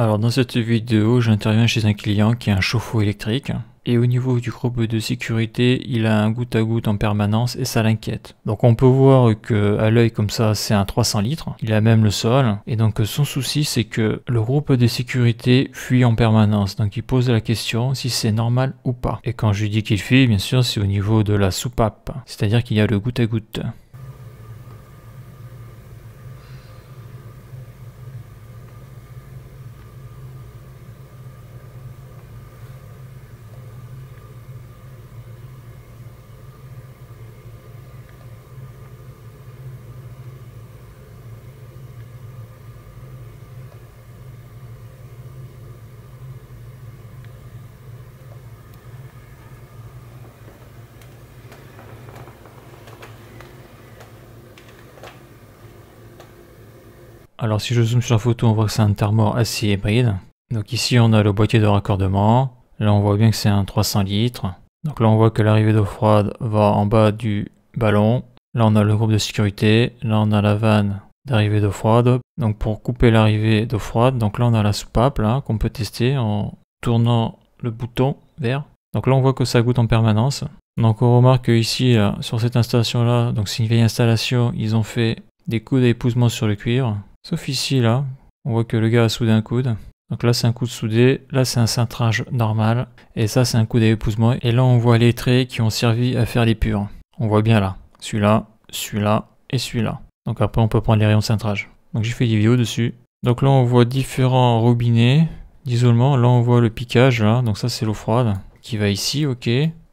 Alors dans cette vidéo, j'interviens chez un client qui a un chauffe-eau électrique. Et au niveau du groupe de sécurité, il a un goutte à goutte en permanence et ça l'inquiète. Donc on peut voir que à l'œil comme ça, c'est un 300 litres. Il a même le sol. Et donc son souci, c'est que le groupe de sécurité fuit en permanence. Donc il pose la question si c'est normal ou pas. Et quand je lui dis qu'il fuit, bien sûr, c'est au niveau de la soupape. C'est-à-dire qu'il y a le goutte à goutte. Alors si je zoome sur la photo, on voit que c'est un thermor assez hybride. Donc ici on a le boîtier de raccordement. Là on voit bien que c'est un 300 litres. Donc là on voit que l'arrivée d'eau froide va en bas du ballon. Là on a le groupe de sécurité. Là on a la vanne d'arrivée d'eau froide. Donc pour couper l'arrivée d'eau froide, donc là on a la soupape là qu'on peut tester en tournant le bouton vert. Donc là on voit que ça goûte en permanence. Donc on remarque que ici là, sur cette installation là, donc c'est une vieille installation, ils ont fait des coups d'épousement sur le cuivre. Sauf ici, là, on voit que le gars a soudé un coude. Donc là, c'est un coude soudé. Là, c'est un cintrage normal. Et ça, c'est un coude d'épousement. Et là, on voit les traits qui ont servi à faire les purs. On voit bien là. Celui-là, celui-là et celui-là. Donc après, on peut prendre les rayons de cintrage. Donc j'ai fait des vidéos dessus. Donc là, on voit différents robinets d'isolement. Là, on voit le piquage, là. Donc ça, c'est l'eau froide qui va ici, ok.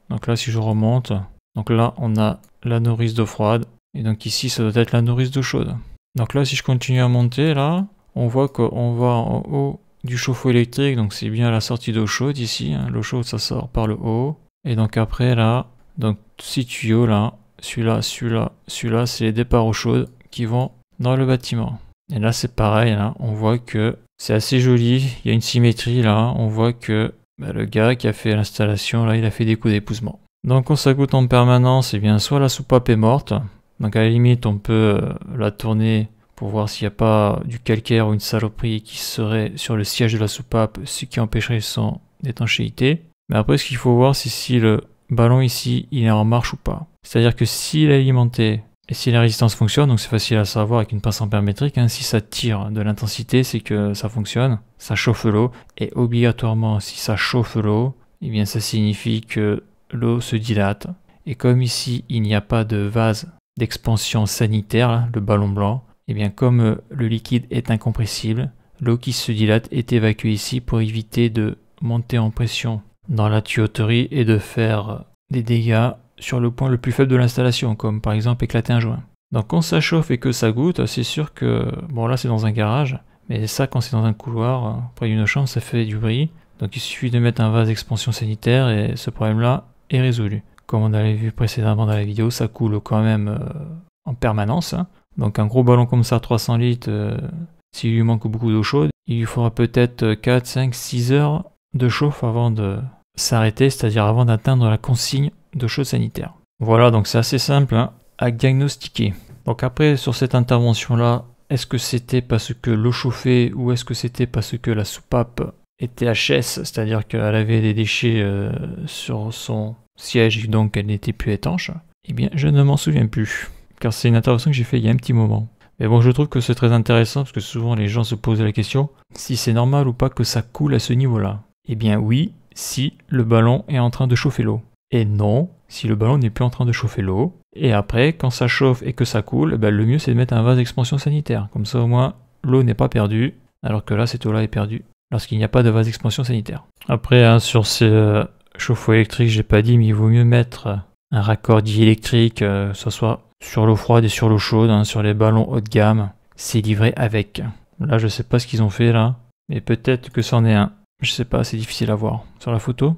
Donc là, si je remonte. Donc là, on a la nourrice d'eau froide. Et donc ici, ça doit être la nourrice d'eau chaude. Donc là, si je continue à monter, là, on voit qu'on va en haut du chauffe-eau électrique. Donc c'est bien la sortie d'eau chaude ici. Hein. L'eau chaude, ça sort par le haut. Et donc après, là, donc 6 tuyaux, là, celui-là, celui-là, celui-là, c'est les départs eau chaude qui vont dans le bâtiment. Et là, c'est pareil, là, on voit que c'est assez joli. Il y a une symétrie, là. On voit que le gars qui a fait l'installation, là, il a fait des coups d'épousement. Donc quand ça goûte en permanence, eh bien, soit la soupape est morte. Donc à la limite, on peut la tourner pour voir s'il n'y a pas du calcaire ou une saloperie qui serait sur le siège de la soupape, ce qui empêcherait son étanchéité. Mais après, ce qu'il faut voir, c'est si le ballon ici, il est en marche ou pas. C'est-à-dire que s'il est alimenté et si la résistance fonctionne, donc c'est facile à savoir avec une pince ampère-métrique, hein, si ça tire de l'intensité, c'est que ça fonctionne, ça chauffe l'eau. Et obligatoirement, si ça chauffe l'eau, eh bien ça signifie que l'eau se dilate. Et comme ici, il n'y a pas de vase d'expansion sanitaire, là, le ballon blanc, et bien comme le liquide est incompressible, l'eau qui se dilate est évacuée ici pour éviter de monter en pression dans la tuyauterie et de faire des dégâts sur le point le plus faible de l'installation, comme par exemple éclater un joint. Donc quand ça chauffe et que ça goûte, c'est sûr que, bon là c'est dans un garage, mais ça quand c'est dans un couloir, près d'une chambre, ça fait du bruit. Donc il suffit de mettre un vase d'expansion sanitaire et ce problème-là est résolu. Comme on avait vu précédemment dans la vidéo, ça coule quand même en permanence. Hein. Donc un gros ballon comme ça, 300 litres, s'il lui manque beaucoup d'eau chaude, il lui faudra peut-être 4, 5, 6 heures de chauffe avant de s'arrêter, c'est-à-dire avant d'atteindre la consigne d'eau chaude sanitaire. Voilà, donc c'est assez simple hein, à diagnostiquer. Donc après, sur cette intervention-là, est-ce que c'était parce que l'eau chauffait ou est-ce que c'était parce que la soupape était HS, c'est-à-dire qu'elle avait des déchets sur son siège et donc elle n'était plus étanche, eh bien je ne m'en souviens plus, car c'est une intervention que j'ai fait il y a un petit moment. Mais bon, je trouve que c'est très intéressant, parce que souvent les gens se posent la question, si c'est normal ou pas que ça coule à ce niveau-là. Eh bien oui, si le ballon est en train de chauffer l'eau. Et non, si le ballon n'est plus en train de chauffer l'eau. Et après, quand ça chauffe et que ça coule, eh bien, le mieux c'est de mettre un vase d'expansion sanitaire. Comme ça au moins, l'eau n'est pas perdue, alors que là, cette eau-là est perdue, lorsqu'il n'y a pas de vase d'expansion sanitaire. Après, hein, sur ces chauffe-eau électrique, j'ai pas dit, mais il vaut mieux mettre un raccordi électrique, que ce soit sur l'eau froide et sur l'eau chaude, hein, sur les ballons haut de gamme. C'est livré avec. Là, je sais pas ce qu'ils ont fait là, mais peut-être que c'en est un. Je sais pas, c'est difficile à voir sur la photo.